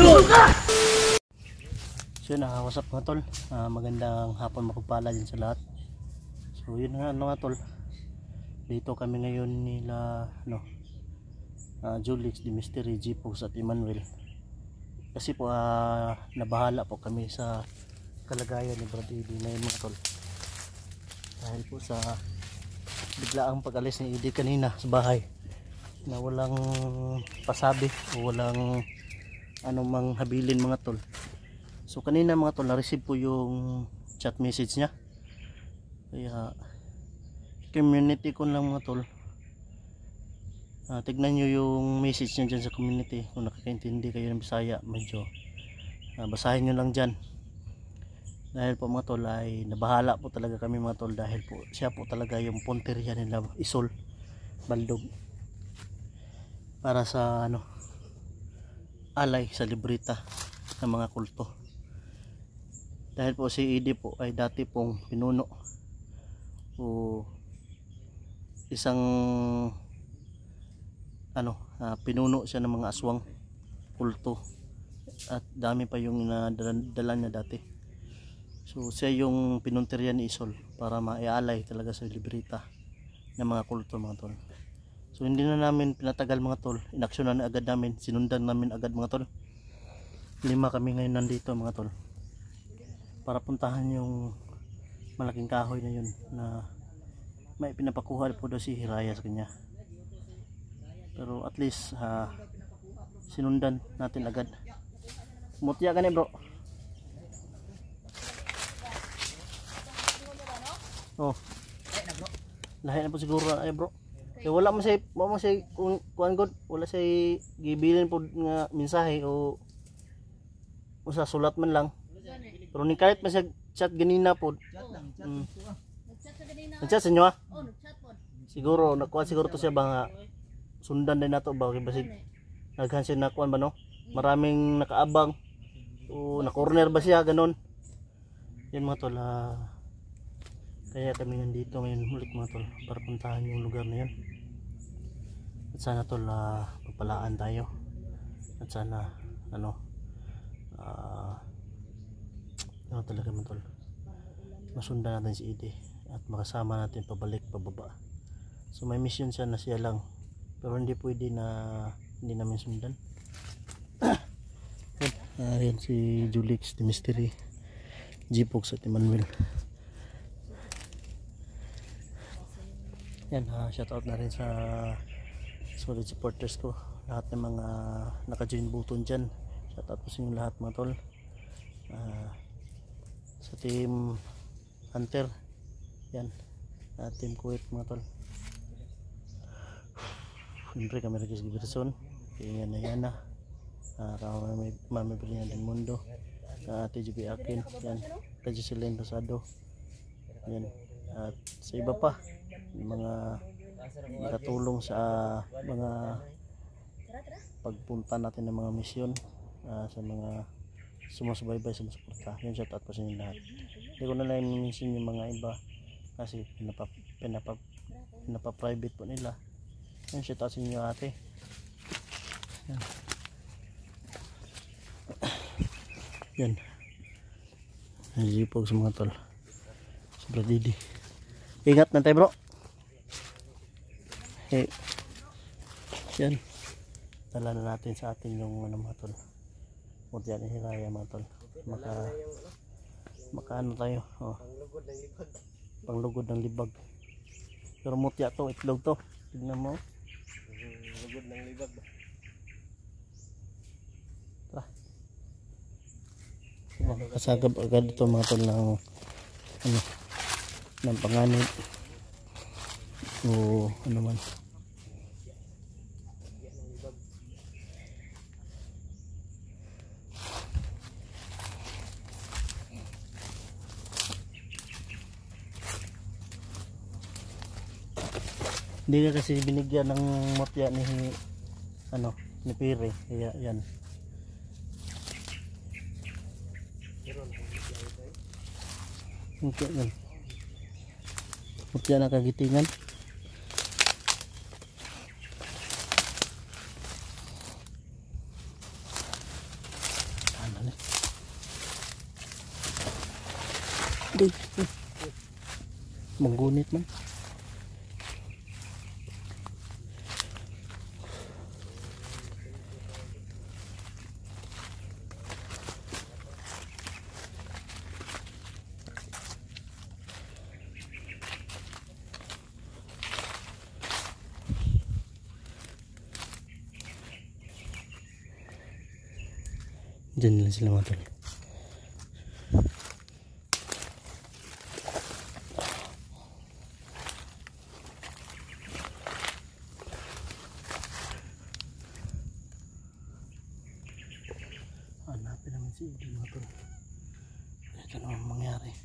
So yun, what's up mga tol, magandang hapon mapagpala din sa lahat. So yun nga mga tol, dito kami ngayon nila Julix, The Mystery, G-Pogs at Emmanuel. Kasi po nabahala po kami sa kalagayan ni Brad Eddie ngayon mga tol, dahil po sa biglaang pag-alis ni Eddie kanina sa bahay na walang pasabi o walang anumang habilin mga tol. So kanina mga tol, na-receive po yung chat message niya, kaya community ko lang mga tol. Tignan nyo yung message niya dyan sa community. Kung nakakaintindi kayo ng Bisaya, medyo basahin nyo lang dyan. Dahil po mga tol ay nabahala po talaga kami mga tol, dahil po siya po talaga yung punteriya nila Isol Baldog para sa alay sa libreta ng mga kulto. Dahil po si Eddie po ay dati pong pinuno o isang pinuno siya ng mga aswang kulto, at dami pa yung dala niya dati. So siya yung pinunteriya ni Isol para maialay talaga sa libreta ng mga kulto mga tol. So hindi na namin pinatagal mga tol, inaksyonan na agad namin, sinundan namin agad mga tol. 5 kami ngayon nandito mga tol para puntahan yung malaking kahoy na yun na may pinapakuha po daw si Hiraya sa kanya. Pero at least sinundan natin agad. Mutya ka ni bro. Oh, lahi na po siguro ay bro. Kaya wala mo say kuan god, wala say gibilin po nga mensahe o usa sulat man lang. Pero ni kahit man sa chat ganina po. Nag-chat sa inyo ah? Oo, nag-chat po. Siguro nakuha siguro to siya ba nga sundan din nato ba kay basig naghansin na kuan ba no? Maraming nakaabang. O na corner ba siya ganon. Yan mga tol, kaya kami nandito ngayon ulit mga tol para puntahan yung lugar na yun. At sana tol papalaan tayo. At sana talaga mga tol, masundan natin si Eddie at makasama natin pabalik pababa. So may mission siya na siya lang, pero hindi pwede na hindi namin sundan. Ayan si Julix, The Mystery, G-Pogs at Emmanuel. Yan, shoutout na rin sa solid supporters ko, lahat ng mga naka-join button dyan. Shoutout po sa inyo lahat mga tol. Sa team Hunter, yan, team Kuwait mga tol. Siyempre kami rin sa Giberson, kaya Yana, Mami Brina del Mundo, Ate Jubi Akin, yan, Radyo Silen Rosado, yan, at sa iba pa mga nakatulong sa mga pagpunta natin ng mga misyon, sa mga sumusubaybay, sumusuporta. Yun, shout out po sa inyo lahat. Hindi ko na lang i-mention yung mga iba kasi pinapa-private po nila. Yun, shout out sa inyo ate. Yan, G-Pogs sa mga tol, Brad Eddie. Ingat na tayo bro. Okay. Yan, dala na natin sa atin yung mga tol, Mutya ni Hiraya mga tol. Maka tayo, panglugod ng libag. Pero mutya to, itlog to, tignan mo. Lugod ng libag. Kasagab agad ito mga tol ng panganib o man. Hindi na kasi binigyan ng mutya ni Pire, kaya yan. Mutya na kagitingan. Di. Manggunit man. Diyan lang sila mga tol. Hanapin naman si Udi mga tol. Ito naman mangyari.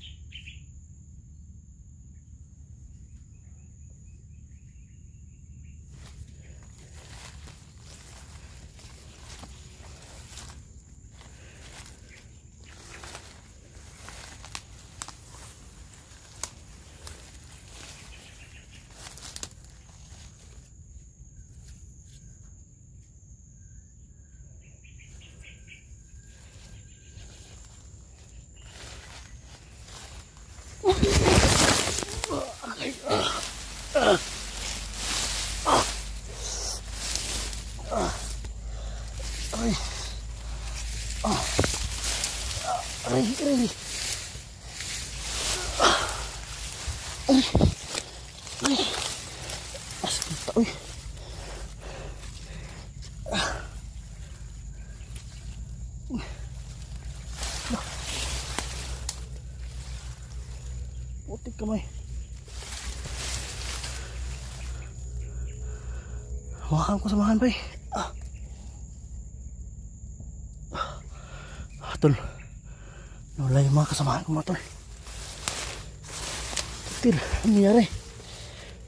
Aray. Asita, uy. Putik kamay. Hawakan ko samahan pa eh. Tol. Nawala yung mga kasamahan ko mga tol. Til, ano nangyari?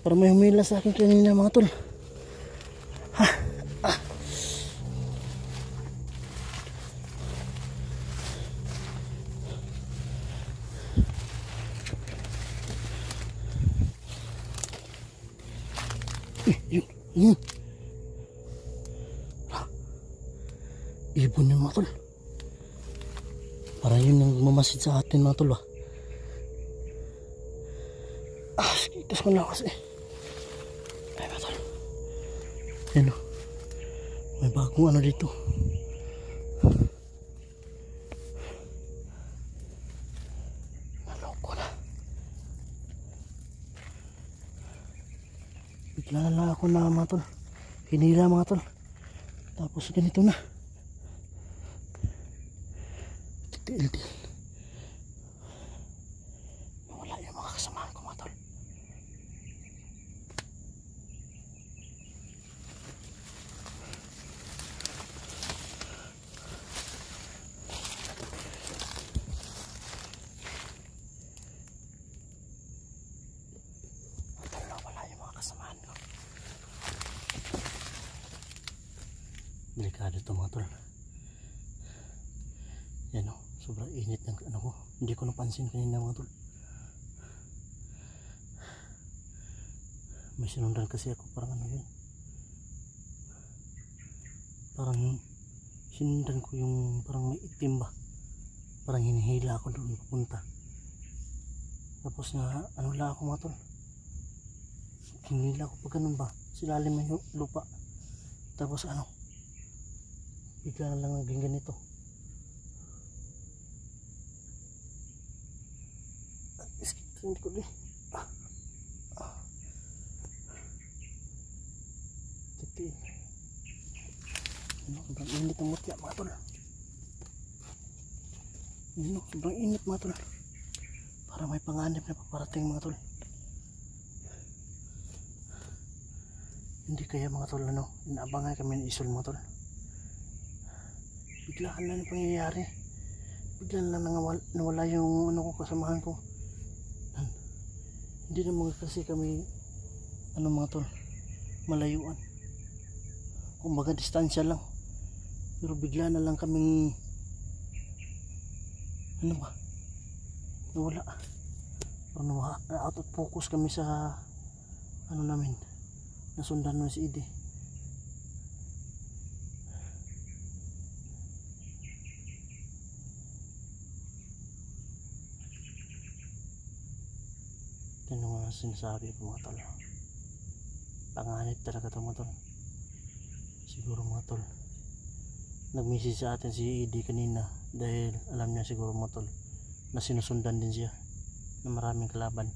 Parang may humila sa akin kanina mga tol. Yun. Ibon yun mga tol. Parang yun yung mamasid sa atin mga tol. Itas ko lang kasi. Ay mga tol. Yan o. May bagong ano dito. Naloko na. Bigla na lang ako na mga tol. Hinila mga tol. Tapos ganito na. Til. Nawala yung mga kasamahan ko mga tol. Nawala yung mga kasamahan ko. Delikado ito mga tol. Yan o. Sobrang init ng ano ko. Hindi ko napansin kanina mga tol. May sinundan kasi ako. Parang ano yun. Parang sinundan ko yung parang may itim ba. Parang hinihila ako doon papunta. Tapos na ano lang ako mga tol. Hinihila ako pag ganun ba. Silalim yung lupa. Tapos ano. Bigla na lang naging ganito. Hindi ko din. Titi. Sobrang init ang mutya mga tol. Sobrang init mga tol. Parang may panganib na paparating mga tol. Hindi kaya mga tol ano. Inaabangan kami ng isol mga tol. Biglaan lang yung pangyayari. Biglaan lang nawala yung ano ko kasamahan ko. Hindi naman kasi kami ano mga tol malayuan, kumbaga distansya lang, pero bigla na lang kaming ano ba nawala, out of focus kami sa ano namin, nasundan mo si Ide. ang sinasabi ko mga tol. Panganib talaga ito mga tol. Siguro mga tol, nag-message sa atin si ED kanina dahil alam niya siguro mga tol na sinusundan din siya na maraming kalaban.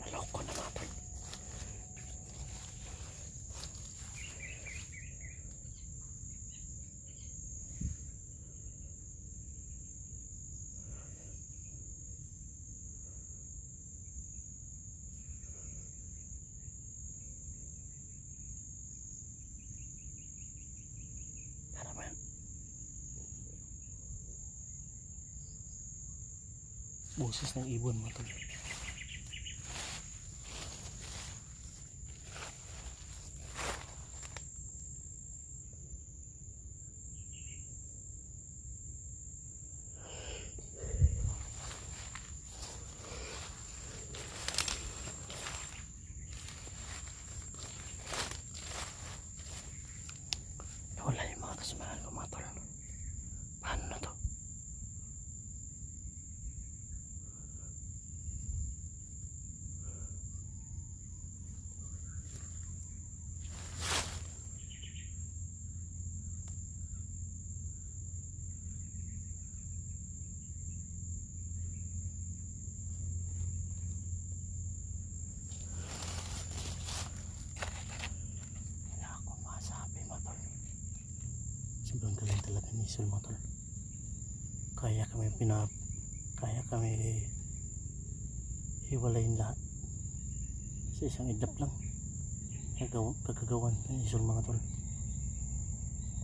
Naloko na mga tol. Boses ng ibon mga tol. Wala yung mga kasamahan ko mga tol. Paano na to? Sobrang galing talaga ni Sol mga tol. Kaya kami hiwalayin lahat sa isang idlap lang. Kagagawan ni Sol mga tol.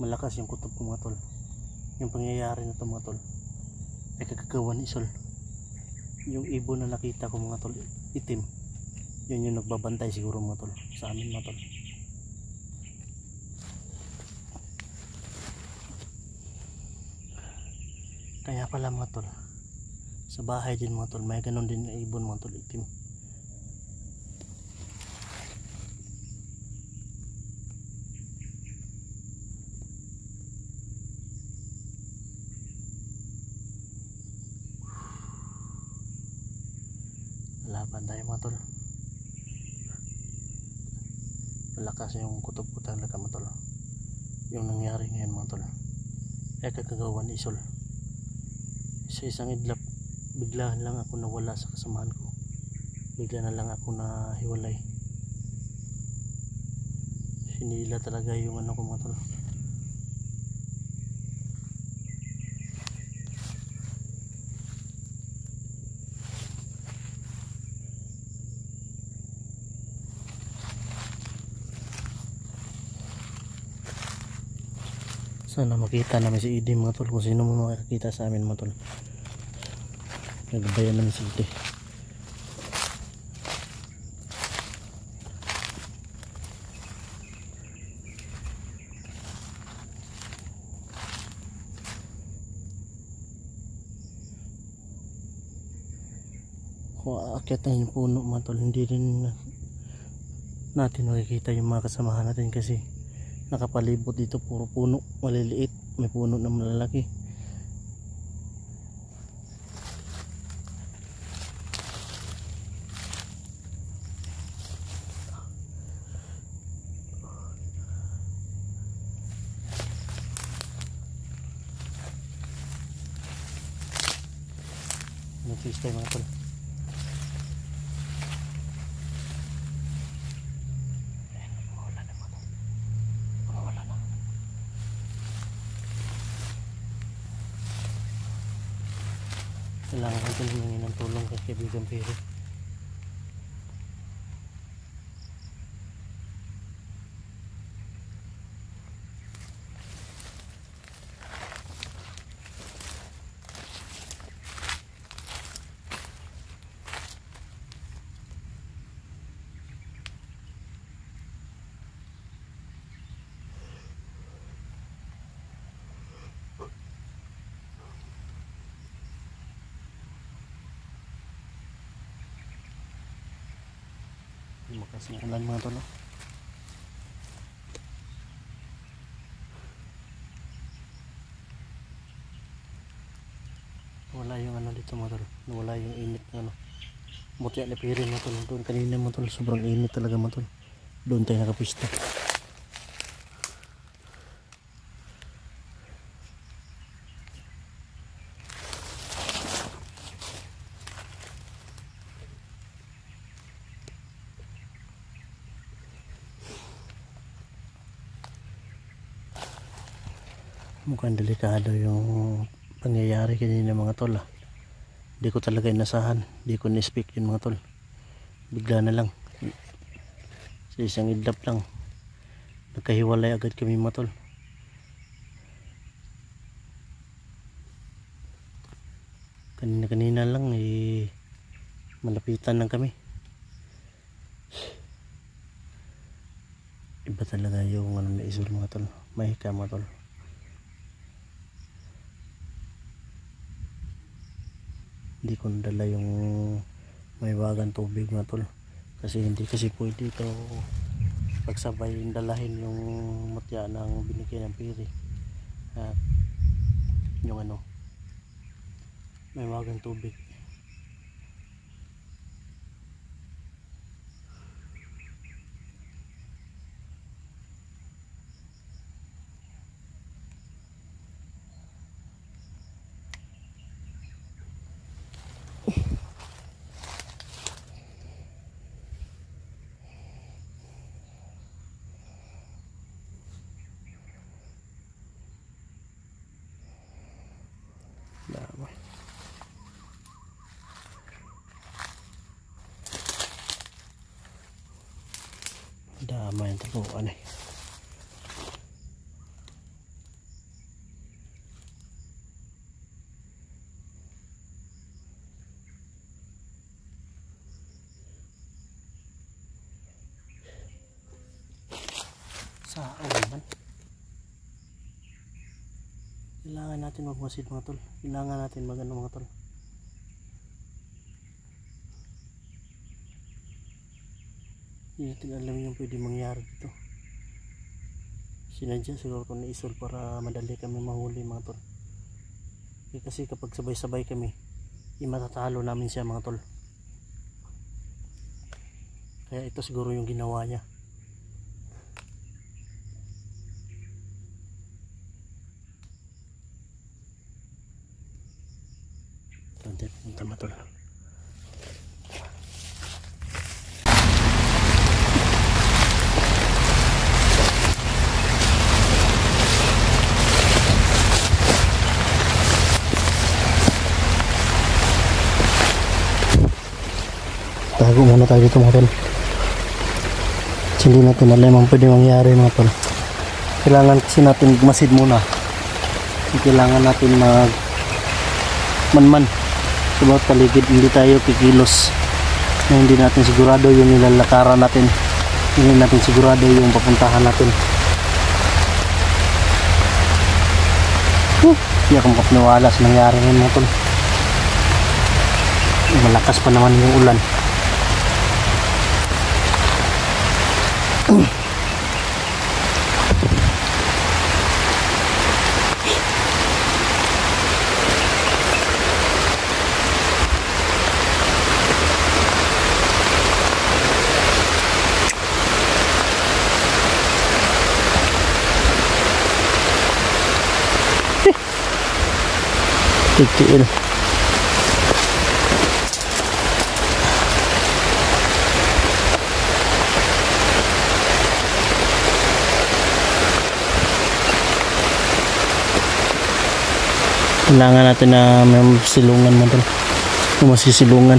Malakas yung kutob ko mga tol. Yung pangyayari na to mga tol ay kagagawan ni Sol. Yung ibon na nakita ko mga tol, itim, yun yung nagbabantay siguro mga tol sa amin mga tol. Kaya pala mga tol, sa bahay din mga tol, may ganon din na ibon mga tol, itim. Laban tayo mga tol. Malakas yung kutob ko talaga mga tol. Yung nangyari ngayon mga tol ay kagagawan ni Sol. Sa isang idlap, bigla lang ako nawala sa kasamahan ko. Bigla na lang ako nahiwalay. Hinila talaga yung ano ko mga tol. Sana makita namin si ED mga tol, kung sino mo makakita sa amin mga tol. Nagbayan namin si ED. Kung aakyat na yung puno mga tol, hindi rin natin makikita yung mga kasamahan natin kasi nakapalibot dito puro puno maliliit, may puno na malalaki. Nag-fish tayo mga tol. Kailangan ko humingi ng tulong kay kaibigan Piri. Lumakas na ulan mga tol. Wala yung ano dito mga tol. Wala yung init na ano. Mutya na pirin mga tol. Doon kanina mga tol. Sobrang init talaga mga tol. Doon tayo nakapista. Mukhang delikado yung pangyayari kanina mga tol. Hindi ko talaga inasahan. Hindi ko ni-speak yun mga tol. Bigla na lang. Sa isang idlap lang. Nagkahiwalay agad kami mga tol. Kanina lang malapitan lang kami. Iba talaga yung ano na isol mga tol. Mahika mga tol. Hindi ko nadala yung may wagang tubig mga tol, kasi hindi kasi pwede ito pagsabay dalahin yung mutya ng binigay ng piri at yung ano may wagang tubig. Damay ang tapuan eh. Sa naman. Kailangan natin magmasid mga tol. Kailangan natin magano mga tol. Hindi natin alam yung pwede mangyari dito. Sinadya siguro kung naisol para madali kami mahuli mga tol. Kasi kapag sabay-sabay kami, matatalo namin siya mga tol. Kaya ito siguro yung ginawa niya. Punta mga tol. Tago muna tayo dito mga tol. Hindi natin alam ang pwede mangyari mga tol. Kailangan kasi natin magmasid muna. Kailangan natin manman sa bawat paligid. Hindi tayo kikilos na hindi natin sigurado yung nilalakaran natin. Hindi natin sigurado yung papuntahan natin. Hindi ako makapaniwala sa nangyari ngayon mga tol. Malakas pa naman yung ulan. Tiil. Kailangan natin na may silungan mo doon. Masisilungan.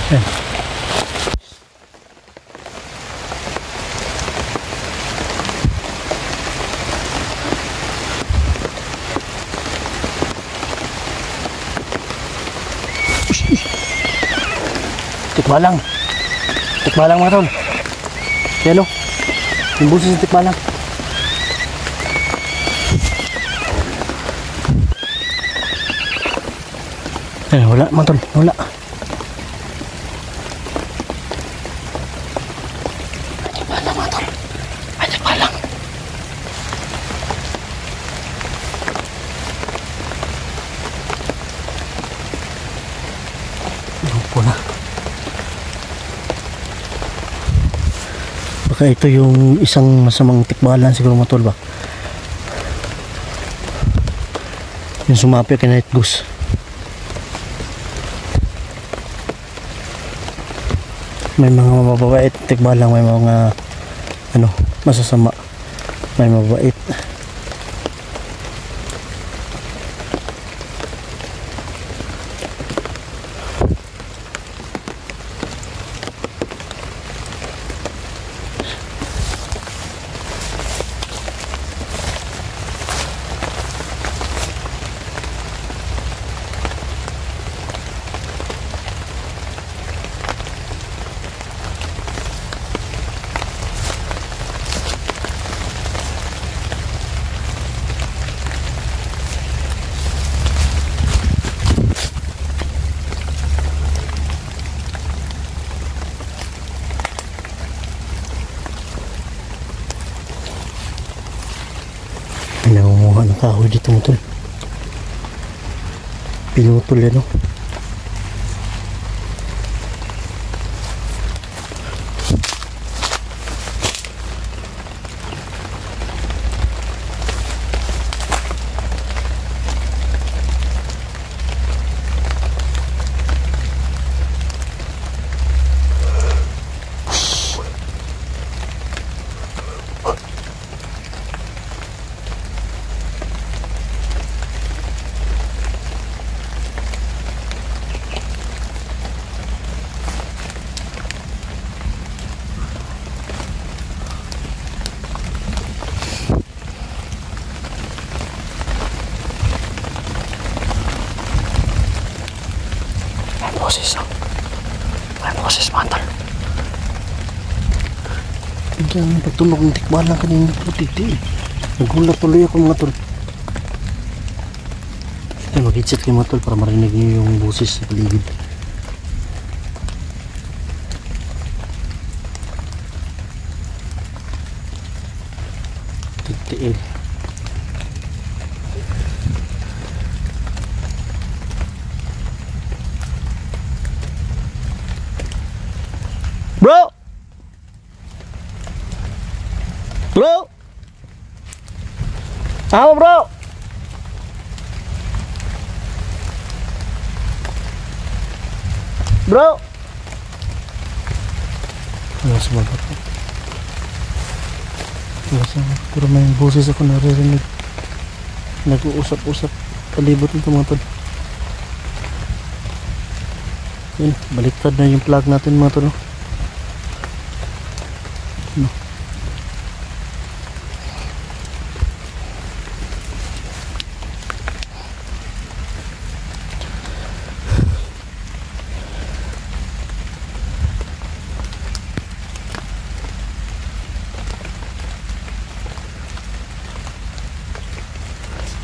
Ayan. Tikbalang. Tikbalang mga tol. Yan o. Yung busis ng tikbalang. Wala mga tol. Wala. Tikbalang mga tol. Ay, tikbalang. Lupo na. Baka ito yung isang masamang tikbalan siguro mga tol ba. Yung sumapi kay Night Goose. May mga mababait tikbalang, may mga ano masasama, may mababait. Nangunguha ng kahoy dito mo tol. Pinutol yan o. Boses oh. May boses mga tol. Diyan pagtunog ng tikbalang kanina putiti. Nagulat tuloy ako mga tol. Sige mag-headset kayo mga tol para marinig niyo yung boses sa paligid. Titiil. Bro! Bro! Apa bro? Bro! Wala sa baba ko. Wala sa baba. Pero may boses ako naririnig. Nag-uusap-usap. Palibot ng tumatod. Yun, baliktad na yung plug natin mga tol. No.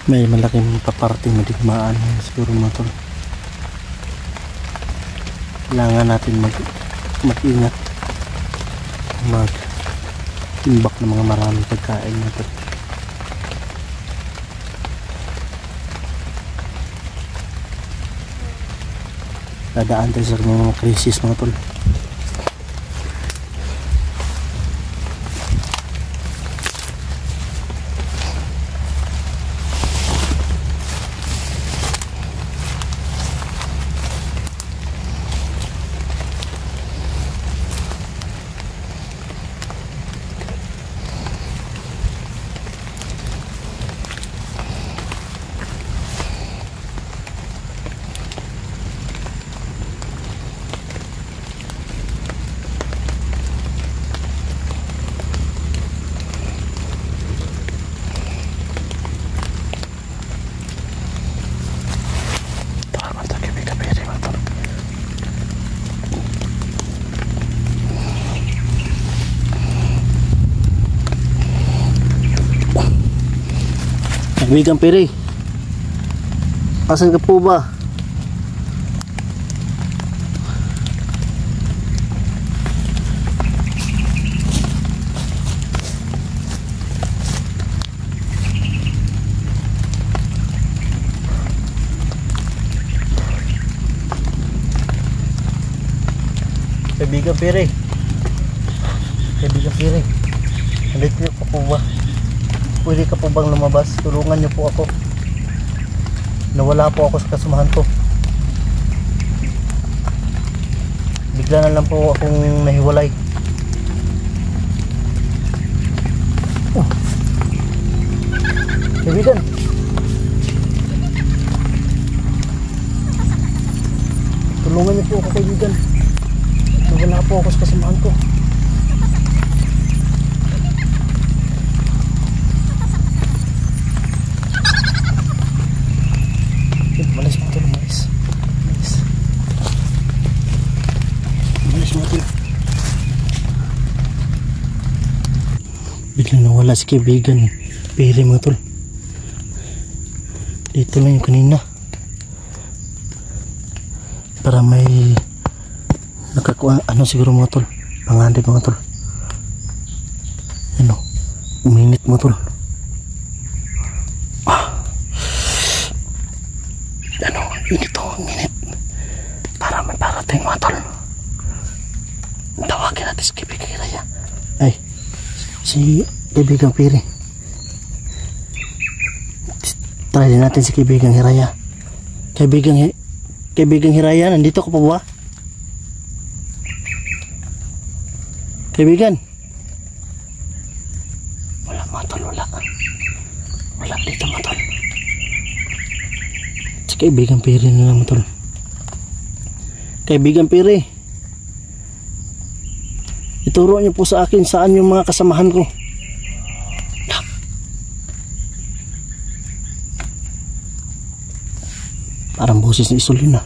May malaking paparting na digmaan siguro mga tol. Kailangan natin mag-ingat, mag-imbak ng mga maraming pagkain natin. Dadaan tayo sa mga krisis mga tol. Kaibigang Piri, asan ka po ba? Kaibigang Piri, Kaibigang Piri, nandito ka po ba? Pwede ka po bang lumabas? Tulungan niyo po ako. Nawala po ako sa kasamahan ko. Bigla na lang po akong nahiwalay. Oh. Kaibigan, tulungan niyo po ako, kaibigan. Nawala po ako sa kasamahan ko. Malis mo ito, malis. Malis mo ito. Biglang nawala si kaibigan. Piri mo ito. Dito lang yung kanina. Para may nakakuha, ano siguro mga tol, pangandit mga tol. Ano, uminit mo tol. Ano, init o, uminit. Para may parating mga tol. Tawagin natin si kaibigang Hiraya. Ay, si kaibigang Piri. Try din natin si kaibigang Hiraya. Kaibigang Hiraya, nandito ka pa ba? Kaibigan, wala mga tol, wala dito mga tol. Si kaibigang Piri na lang mga tol. Kaibigang Piri, ituro niyo po sa akin saan yung mga kasamahan ko. Parang boses ni Isol yun.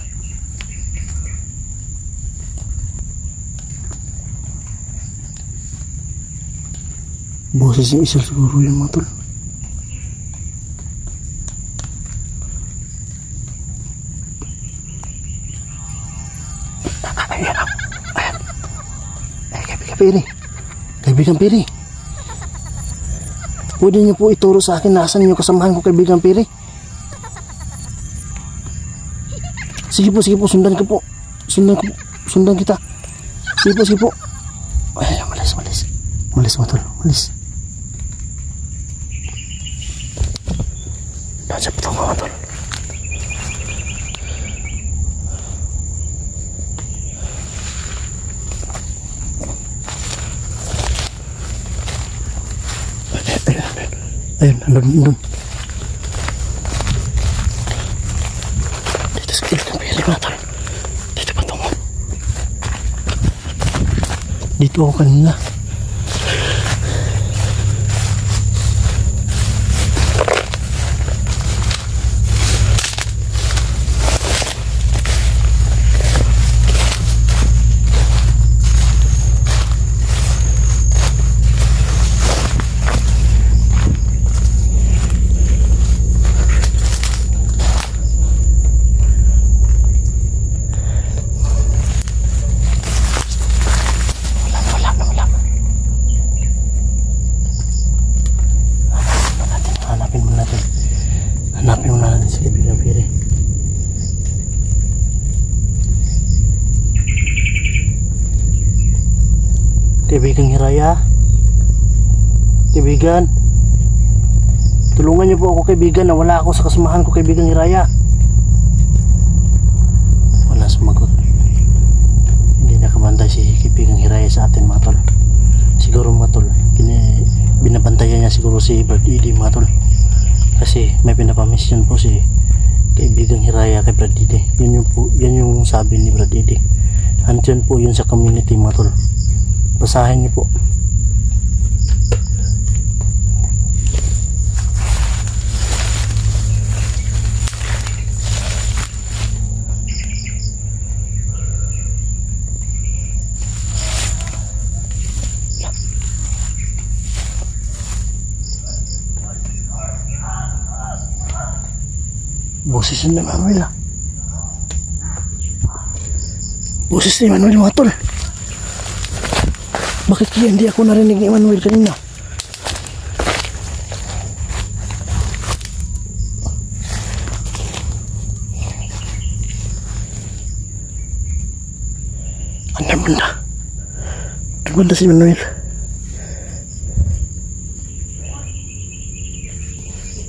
Boses ni Isol siguro yung mga tol. Ayan. Ay, kaibigang Piri. Pwede niyo po ituro sa akin nasan yung kasamahan ko, kaibigang Piri? Sige po, sundan ko po. Sundan kita. Sige po. Ay, malis mga tol, malis. Nandiyan po ito mga tol. Ayun, andun. Dito sa kaibigang Piri mga tol. Dito pa ito mo. Dito ako kanina. Hanapin muna natin si kaibigang Piri. Kaibigang Hiraya, kaibigan, tulungan niyo po ako, kaibigan. Nawala ako sa kasamahan ko, kaibigang Hiraya. Wala sumagot. Hindi nakabantay si kaibigang Hiraya sa atin mga tol. Siguro mga tol, binabantayan niya siguro si Brad Eddie mga tol. Kasi may pinapamisyon po si kaibigang Hiraya kay Brad Eddie. Yan yung sabi ni Brad Eddie. Andyan po yun sa community mga tol. Basahin niyo po. Boses ni Manuel ah. Boses ni Manuel mga tol. Bakit kaya hindi ako narinig ni Manuel kanina? Andar benda. Andar benda si Manuel.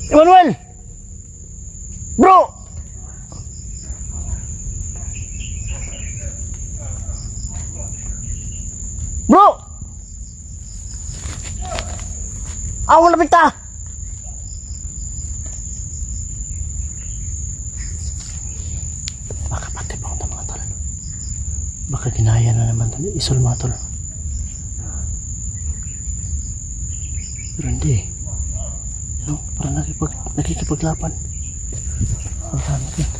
Manuel! Bro! Bro! Ako lapit ta! Baka pati pa ako mga tol. Baka ginaya na naman tol. Isol mga tol. Pero hindi. No, parang nakikipaglaban. Ang hanap yan.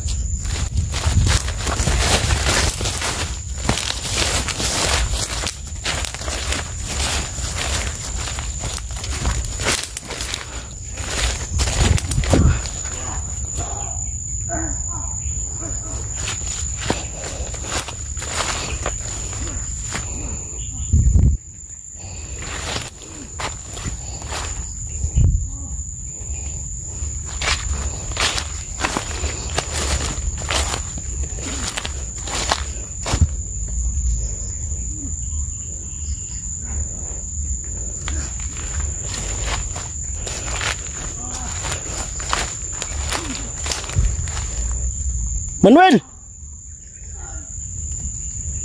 Manuel!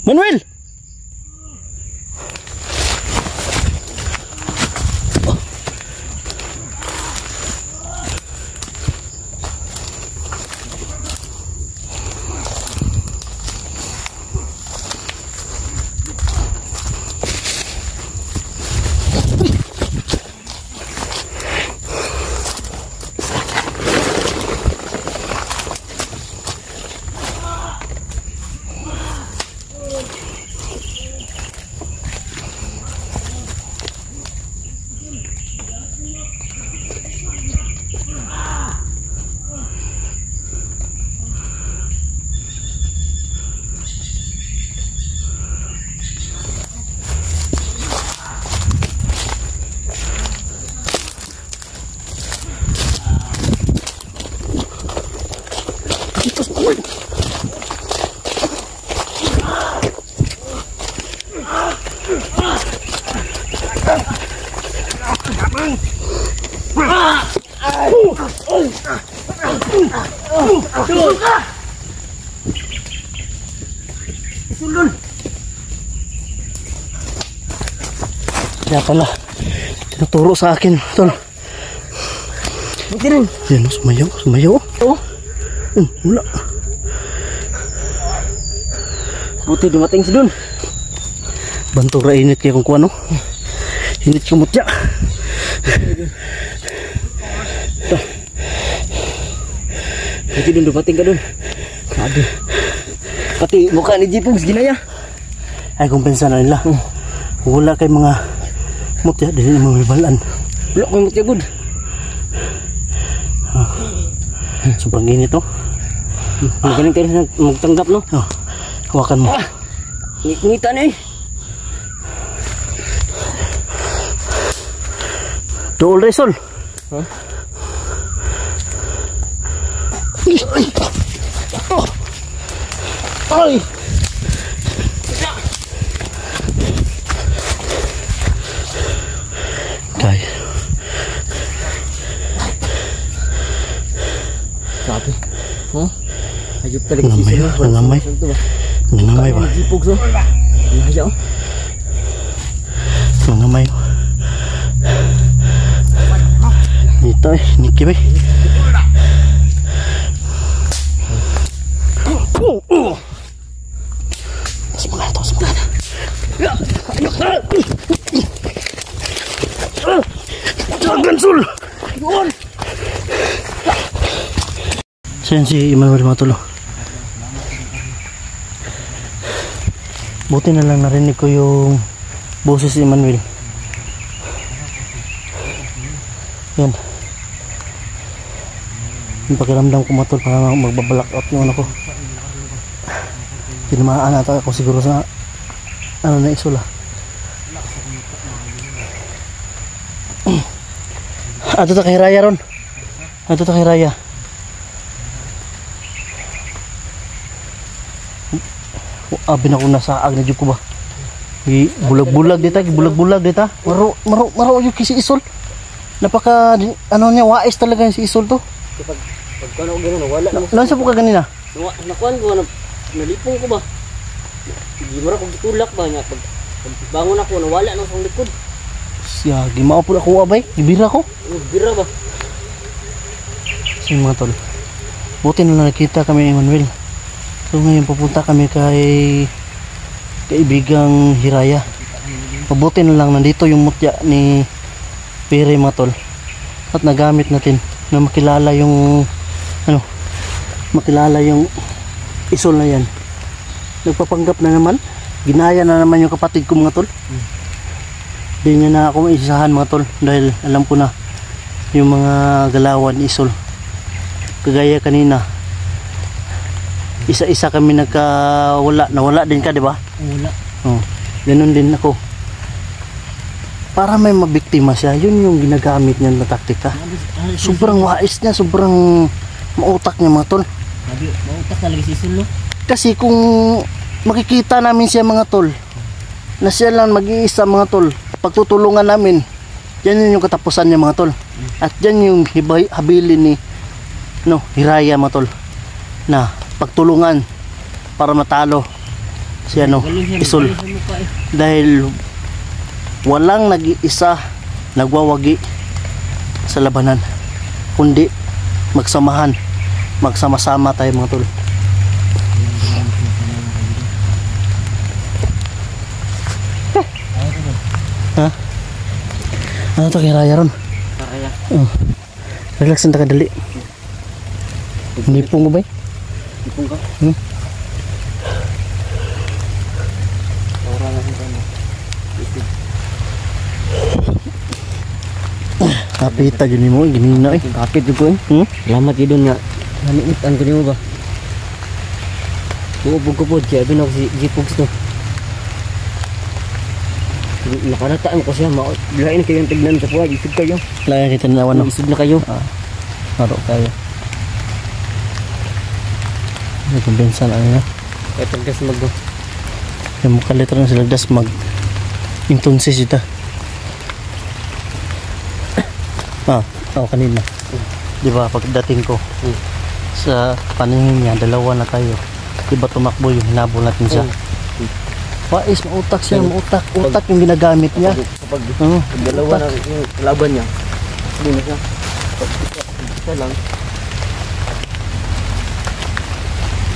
Manuel! Kaya pala tinuturo sa akin tol. Buti rin. Yan, sumayaw. Oo. Wala. Buti dumating si Dun. Bantura init kaya kung kuano. Init kumutya. Ito. Buti Dun dumating ka Dun. Sabi. Pati mukha ni Jipogs ginaya. Ay kumpensa na nila. Wala kay mga mutya dili na mabibalan. Wala kay mutya good. Sobrang init to. Magaling tayo magtanggap no. Hawakan mo. Ngita na eh. Dool resol. Ay. Kay. Sabi. Ayup talaga si sila. Nangamay ba? Nangamay. Ito eh, Niki ba? Semangat. Jangan sul. Siyan si Emmanuel Matulo. Buti na lang narinig ko yung boses ni Emmanuel. Yan. Yung pakiramdam ko mga tol, parang magbabalak out yung ano ko. Tinamaan ata ako siguro sa ano na isol ah. Ato ta kay Raya ron. Ato ta kay Raya. Abi na ko nasaag na jud ko ba. Bulag-bulag dita, bulag-bulag dita. Maro yung kisi isol. Napaka ano niya, wais talaga yung si isol to. Pag ano gano'n, wala na. Lansa po ka ganina? Nakuan ko, nalipong ko ba? Hindi mo na kung tulak ba niya. Pag bangon ako, nawala na sa likod. Siya, gimao po ako abay. Ibira ko. Bira ba? Sige mga tol. Buti na nakita kami Emmanuel. So ngayon pupunta kami kay kaibigang Hiraya. Mabuti na lang nandito yung mutya ni Pere mga tol. At nagamit natin na makilala yung makilala yung isol na yan. Nagpapanggap na naman. Ginaya na naman yung kapatid ko mga tol. Di niya na ako maisahan mga tol dahil alam ko na yung mga galawan ni isol. Kagaya kanina, isa-isa kami nawala din ka, di ba? Wala. Oh, ganun din ako. Para may mabiktima siya, yun yung ginagamit niya na taktika. Sobrang wais niya, sobrang mautak niya mga tol. Mautak talaga si Isul, no? Kasi kung makikita namin siya mga tol, na siya lang mag-iisa mga tol, pagtutulungan namin, yan yung katapusan niya mga tol. At yan yung habilin ni Hiraya mga tol, na pagtulungan para matalo si Isul. Dahil walang nag-iisa nagwawagi sa labanan, kundi magsama-sama tayo mga tol. Ha? Ano to kay Raya ron? Raya. Oh. Relax na kadali. Nipong mo ba? Ipong ka? Ora na sa ano. Kapita gini mo, ginina eh. Kapit ko eh. Salamat yun nga. Naniitan ko niyo ba? Buubog ko po, kaya bin ako si Jipogs to. Nakalataan ko siya, lain kayo yung tignan sa puwag, isig kayo. Lain kita nanawan no? Isig na kayo. Maro kayo. May kumbensan ano na. Kaya pagkas mag-go. Yung mukha letra na sila das mag intonsis ita. Kanina. Diba pagdating ko sa paningin niya, dalawa na tayo. Diba tumakbo yung hinabol natin siya. Wais, mautak siya, utak yung ginagamit niya. Kapag dalawa na yung laban niya, hindi na siya. Isa lang.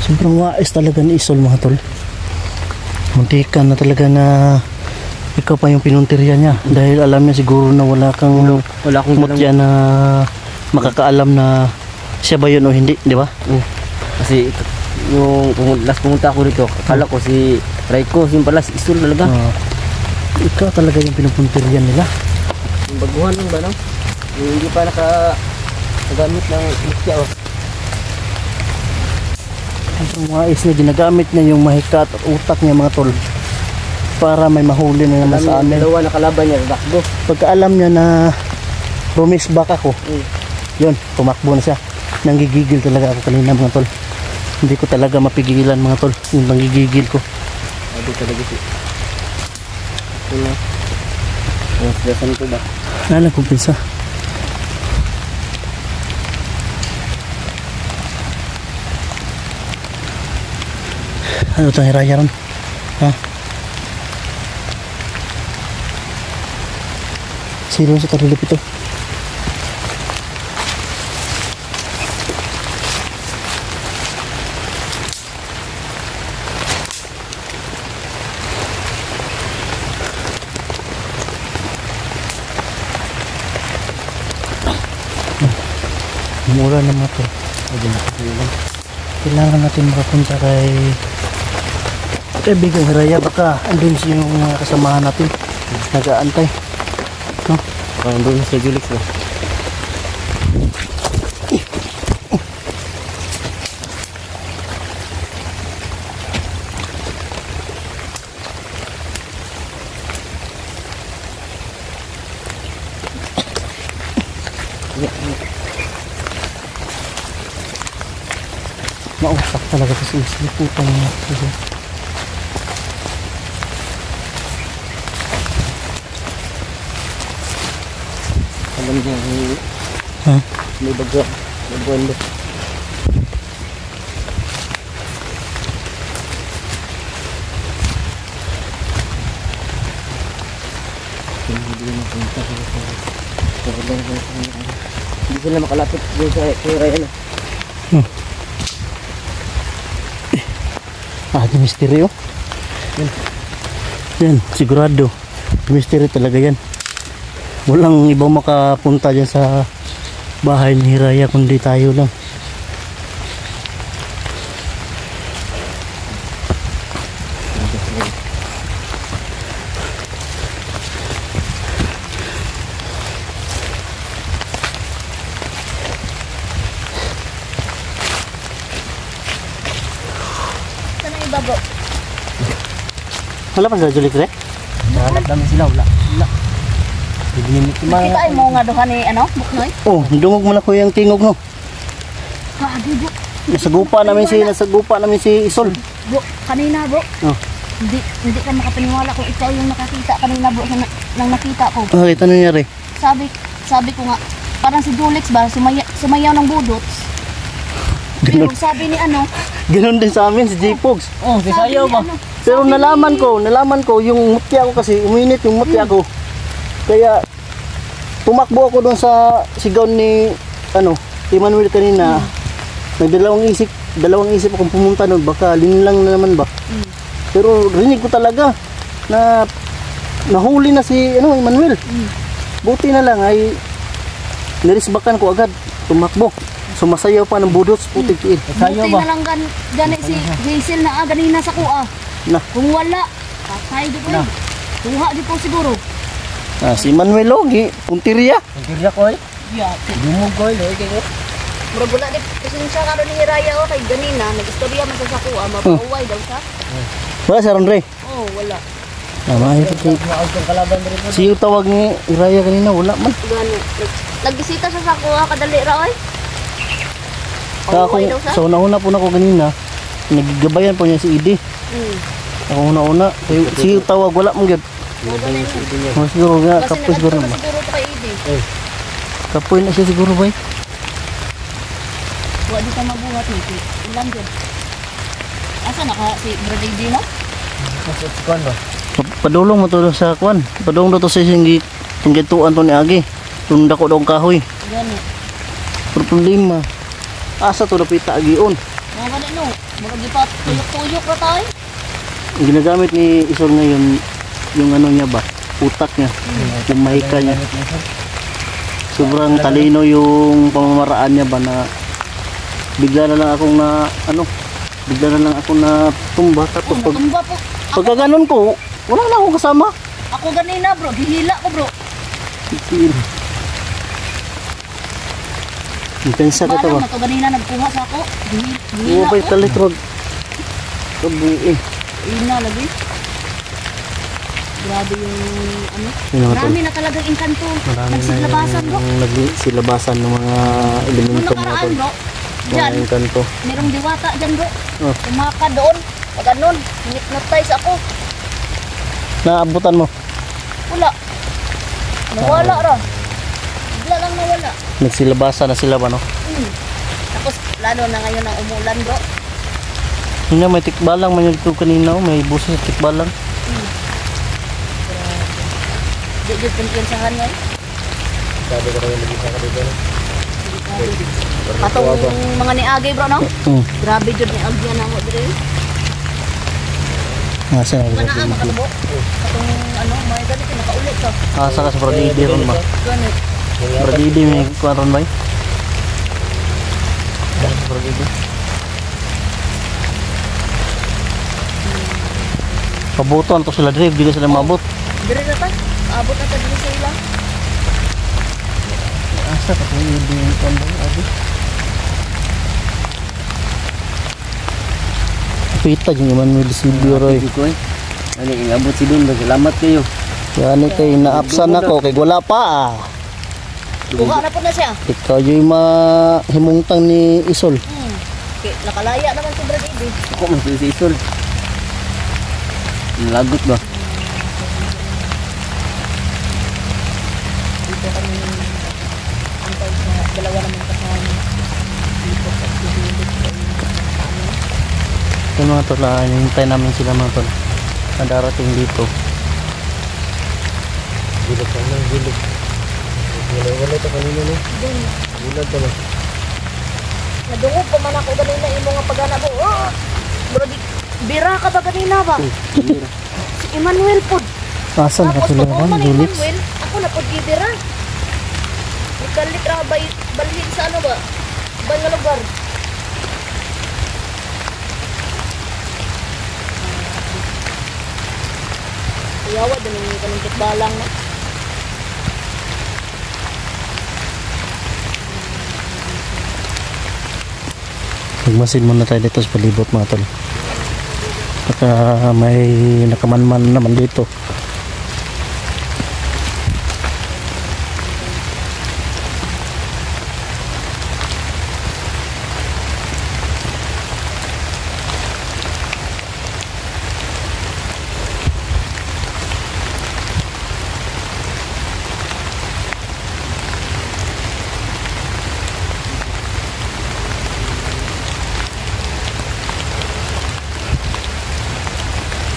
Sobrang wais talaga ni Isol mga tol. Muntikan na talaga na ikaw pa yung pinuntirya niya. Dahil alam niya siguro na wala akong mutya na makakaalam na siya ba yun o hindi, di ba? Kasi yung last pumunta ako dito, akala ko si Raiko, yung pala si Isul talaga. Ikaw talaga yung pinupuntiryan nila. Yung baguhan lang ba no? Yung hindi pa nakagamit ng mutya oh. Ang wais niya, ginagamit niya yung mahikat at utak niya mga tol para may mahuli na naman sa amin. Dalawa na kalaban niya, takbo. Pagka alam niya na promise back ako, yun, tumakbo na siya. Nanggigigil talaga ako kanina mga tol. Hindi ko talaga mapigilan mga tol, yung nanggigigil ko. Sabi talaga si Dasan ko ba? Nagkumpisa. Ano itong Hiraya ron? Ha? Sino sa tarilip ito? Mura naman ito. Kailangan natin makapunta kay kaibigang Hiraya. Baka andun siya yung kasamahan natin nag-aantay, no? Parang doon sa Julix ba? Mautak talaga kasi siliputan niya. Alam niya, Ha? may bago. Bago. Hindi sila makalapit doon sa Ryan. Di misteryo. Yan, sigurado. Misteryo talaga yan. Walang ibang makapunta dyan sa bahay ni Hiraya kundi tayo lang. Sana iba bro. Wala pa sa Julik re? Hanap namin sila, wala. Kita ay mo nga doha ni ano, Buknoy. Oh, dungog mo na ko yung tingog no. Grabe bro. Nasagupa namin si Isol. Bro, kanina bro. Oh. Hindi ka makapaniwala kung ikaw yung nakakita kanina bro nang nakita ko. Bakit ano nangyari? Sabi ko nga, parang si Julix ba sumayaw ng budots. Pero sabi ni ano, Ganon din sa amin si J-Pogs. Oh, si Sayaw ba? Pero nalaman ko yung mutya ko kasi uminit yung mutya ko. Kaya tumakbo ako doon sa sigaw ni Emmanuel kanina. Nagdalawang isip akong pumunta doon, baka linlang na naman ba. Pero rinig ko talaga na nahuli na si Emmanuel. Buti na lang ay nirisbakan ko agad, tumakbo. Sumasayaw pa ng budots, putik tiil. buti na lang gani si Hazel na ganina sa kuha. Na. Kung wala, patay di po yun. Kuha di po siguro. Si Emmanuel Logi, puntirya. Pagkirya ko eh. Yeah. Dumog ko eh. Kaya Murag wala di kasi siya karon ni Hiraya o kay ganina nag-istorya man sa kuha, mapauway daw siya. Wala sa Ray. Oh, wala. Mahal ko maawag kang kalaban rin po. siyo tawag ni Iraya kanina, wala man. Gani. Nagbisita siya sa kuha kadali ra oy. Ako, Pauway daw siya. sa una-una po na ko kanina, nagigabayan po niya si Idi. Ako una-una, siyo tawag, wala mong gyud. Mas siguro nga, Kasi kapoy siguro nagkatulog naman. siguro to kay Idi. Kapoy na siya siguro ba? Wa di ka mabuhat ni ilan gyud. Asa naka si Brother Idi no? Masuk si Kwan ba? Padulong mo to sa kwan. Padulong to sa singgi tunggituan to ni Agi. Tunda ko dong kahoy. Gani. Pero problema. Asa to napita agion. Mga gani no. Mga gipat tuyok-tuyok ra tayo. Ang ginagamit ni Isol ngayon, yung ano niya ba? Utak niya. Yung mahika niya. Sobrang talino yung pamamaraan niya ba na bigla na lang akong na tumba tapos pag Natumba po. pagka ganun ko wala na akong kasama. Ako ganina bro, dihila ko bro. Intensa ka to Balang ba? na to ganina nagkuha sa ako. Oo Dihila ba'y ko. talitrod. Kabuo Ina lagi. Grabe yung ano. Yun ang Marami na talagang inkanto. Marami na Nagsilabasan bro. yung nagsilabasan ng mga Nung elemento mga nakaraan to. bro. Mga Diyan, engkanto. merong diwata dyan bro. Oh. Tumaka doon. Pag anon, hinipnotize ako. Naabutan mo. Wala. Nawala ra. Bigla lang nawala. Nagsilabasan na sila ba no? Tapos lalo na ngayon ang umulan bro. Hindi may tikbalang man yung kanina. May buses sa tikbalang. Di di kumpiyansahan ngayon. Sabi ko kayo nag-isa ka dito. Atong mga ni Agay bro no? Grabe jud ni Agay na mo dire. Nasa na Kana makalubo. Atong ano, may gali nakaulit ka. asa ka sa Bradidi ron ba? Ganit. Bradidi may kuwan ron ba? Bradidi. Pabuton to sila drive, di sila mabot. Dire na ta. Abot na ta dire sa ila. Asa ka kung yung kambang abi? Pita yung Emmanuel Silvio Roy. Ano, ingabot si Dun. Salamat kayo. Yan kay naapsan ako kay wala pa ah. Kuha na po na siya. Ikaw yung mahimungtang ni Isol. Kay Okay, nakalaya naman si Brad Eddie. Ako man si Isol. Lagot ba? Dito kami antay sa dalawa naman kasama. Dito sa Julius. Yung mga tol, hintay namin sila mga tol na darating dito. Gilid ka lang, gilid. Wala ito kanina no? Gulad ka lang. Nadungog pa man ako ganina imo nga pagana mo. Oh! Brad, bira ka ba ganina ba? Si Emmanuel pod. Asan ka Tapos sila pag ba? man Dulix? Emmanuel, ako na pod gibira. Nagkalit ra balhin sa ano ba? Bang nga lugar. Yawa din yung kanong kitbalang na. Magmasid muna tayo dito sa palibot mga tol. Baka may nakamanman naman dito.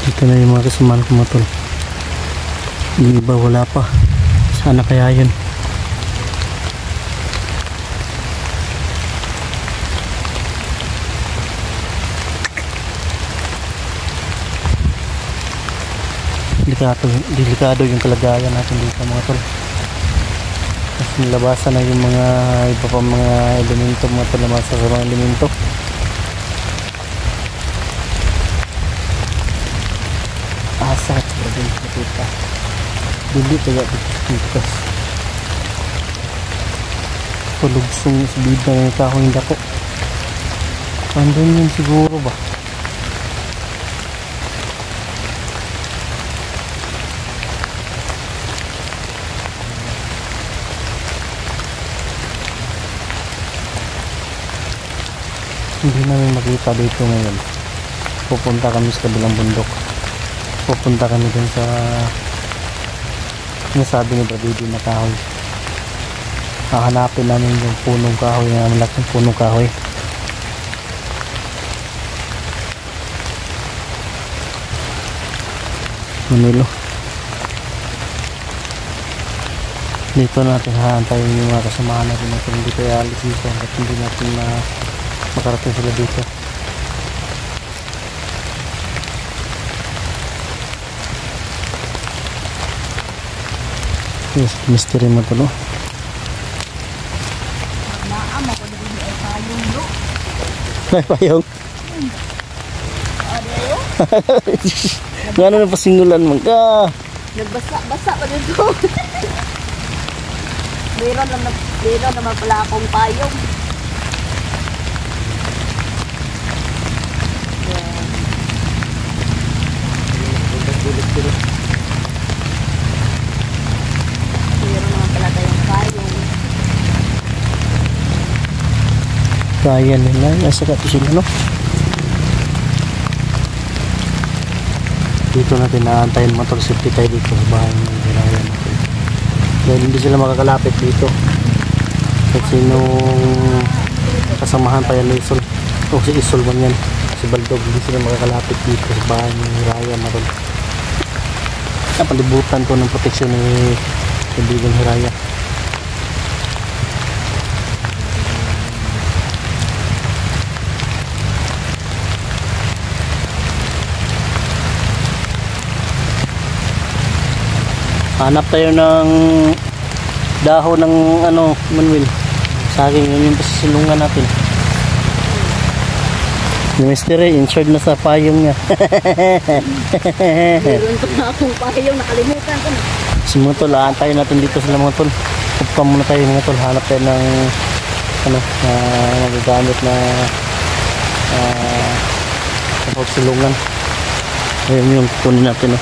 Dito na yung mga kasamahan ko mga tol. Yung iba wala pa. Sana kaya yun. Delikado yung kalagayan natin dito mga tol. Kasi nilabasan na yung mga iba pa mga elemento mga tol na masasamang elemento. Asa at din nakita. Dili kaya dito. Pulugsong sa bida ng kahoy dako. Andun yun siguro ba? Hindi namin makita dito ngayon. Pupunta kami sa kabilang bundok. Pupunta kami dun sa sinasabi ni Brady na kahoy. Hahanapin namin yung punong kahoy na malaking punong kahoy. Manilo. Dito natin hahantayin yung mga kasamahan natin na hindi kaya alis dito at hindi natin makarating sila dito. Yes, mystery mo to no? Naama ko din ay payong bro. Ay, payong. Ano yun? Nga na pasingulan man ka. Nagbasa pa dito. Meron naman pala akong payong. Meron naman pala tayong payong. Kaya nila. Nasa ka sila no? Dito natin naantayin motor safety tayo dito sa bahay ng ginaya natin. Dahil hindi sila makakalapit dito. Kasi nung kasamahan pa yan ni Isol. O si Isol man yan. Si Baldog. Hindi sila makakalapit dito sa bahay ng Hiraya natin. Napalibutan ko ng proteksyon ni kaibigan Hiraya. Hanap tayo ng dahon ng ano, Manuel. Saging yun yung pasisilungan natin. Yung mystery, insured na sa payong niya. Meron pa na akong payong. Nakalimutan ko na. So mga tol, aantayin natin dito sila mga tol. Upka muna tayo mga tol. Hanap tayo ng ano, magagamit na pagsilungan. Ayun yung kunin natin.